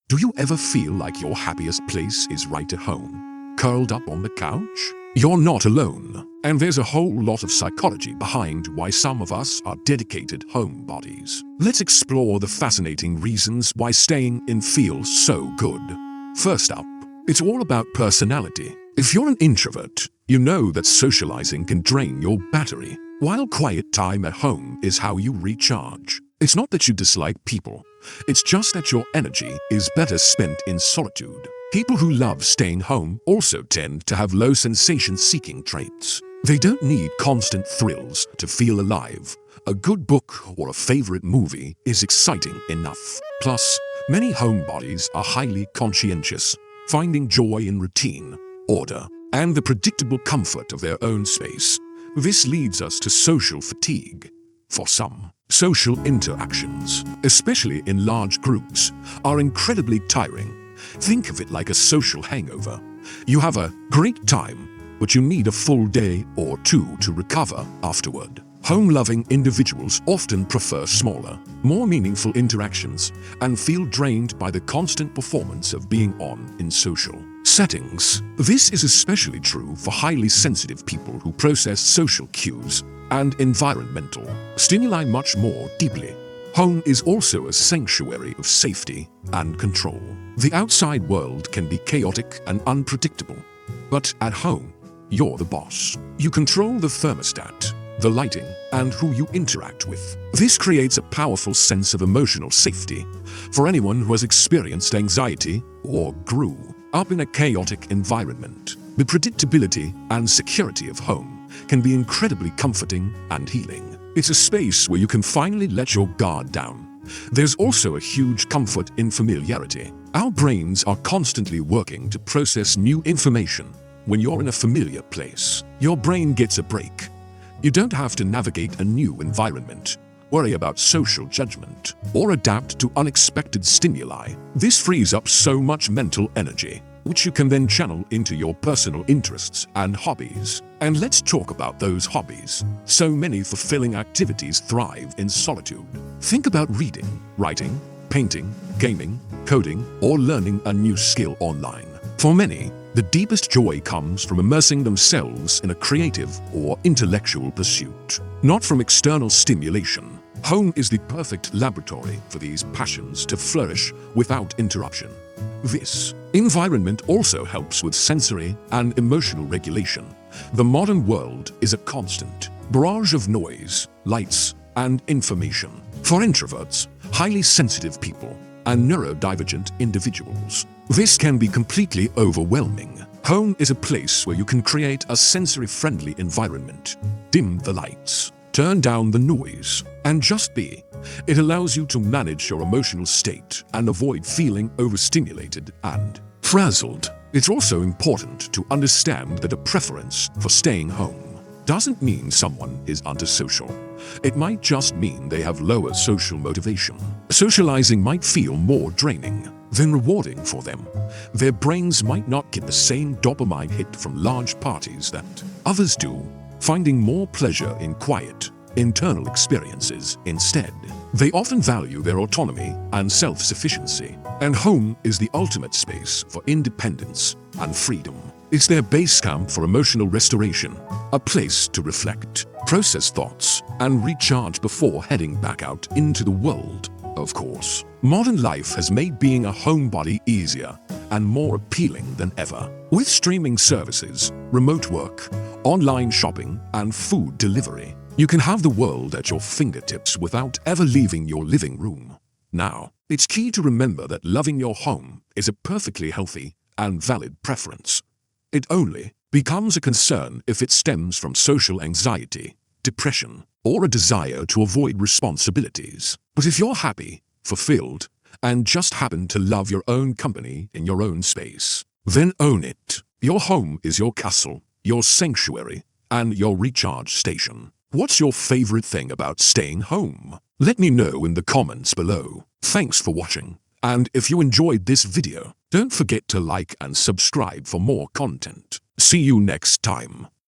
Do you ever feel like your happiest place is right at home, curled up on the couch? You're not alone, and there's a whole lot of psychology behind why some of us are dedicated homebodies. Let's explore the fascinating reasons why staying in feels so good. First up, it's all about personality. If you're an introvert, you know that socializing can drain your battery, while quiet time at home is how you recharge. It's not that you dislike people, it's just that your energy is better spent in solitude. People who love staying home also tend to have low sensation-seeking traits. They don't need constant thrills to feel alive. A good book or a favorite movie is exciting enough. Plus, many homebodies are highly conscientious, finding joy in routine, order, and the predictable comfort of their own space. This leads us to social fatigue. For some, social interactions, especially in large groups, are incredibly tiring. Think of it like a social hangover. You have a great time, but you need a full day or two to recover afterward. Home-loving individuals often prefer smaller, more meaningful interactions and feel drained by the constant performance of being on in social settings. This is especially true for highly sensitive people who process social cues and environmental stimuli much more deeply. Home is also a sanctuary of safety and control. The outside world can be chaotic and unpredictable, but at home, you're the boss. You control the thermostat, the lighting, and who you interact with. This creates a powerful sense of emotional safety for anyone who has experienced anxiety or grew up in a chaotic environment. The predictability and security of home can be incredibly comforting and healing. It's a space where you can finally let your guard down. There's also a huge comfort in familiarity. Our brains are constantly working to process new information. When you're in a familiar place, your brain gets a break. You don't have to navigate a new environment, worry about social judgment, or adapt to unexpected stimuli. This frees up so much mental energy, which you can then channel into your personal interests and hobbies. And let's talk about those hobbies. So many fulfilling activities thrive in solitude. Think about reading, writing, painting, gaming, coding, or learning a new skill online. For many, the deepest joy comes from immersing themselves in a creative or intellectual pursuit, not from external stimulation. Home is the perfect laboratory for these passions to flourish without interruption. This environment also helps with sensory and emotional regulation. The modern world is a constant barrage of noise, lights, and information. For introverts, highly sensitive people, and neurodivergent individuals, this can be completely overwhelming. Home is a place where you can create a sensory-friendly environment. Dim the lights, turn down the noise, and just be. It allows you to manage your emotional state and avoid feeling overstimulated and frazzled. It's also important to understand that a preference for staying home doesn't mean someone is antisocial. It might just mean they have lower social motivation. Socializing might feel more draining than rewarding for them. Their brains might not get the same dopamine hit from large parties that others do, finding more pleasure in quiet, internal experiences instead. They often value their autonomy and self-sufficiency, and home is the ultimate space for independence and freedom. It's their base camp for emotional restoration, a place to reflect, process thoughts, and recharge before heading back out into the world. Of course, modern life has made being a homebody easier and more appealing than ever. With streaming services, remote work, online shopping, and food delivery, you can have the world at your fingertips without ever leaving your living room. Now, it's key to remember that loving your home is a perfectly healthy and valid preference. It only becomes a concern if it stems from social anxiety, depression, or a desire to avoid responsibilities. But if you're happy, fulfilled, and just happen to love your own company in your own space, then own it. Your home is your castle, your sanctuary, and your recharge station. What's your favorite thing about staying home? Let me know in the comments below. Thanks for watching. And if you enjoyed this video, don't forget to like and subscribe for more content. See you next time.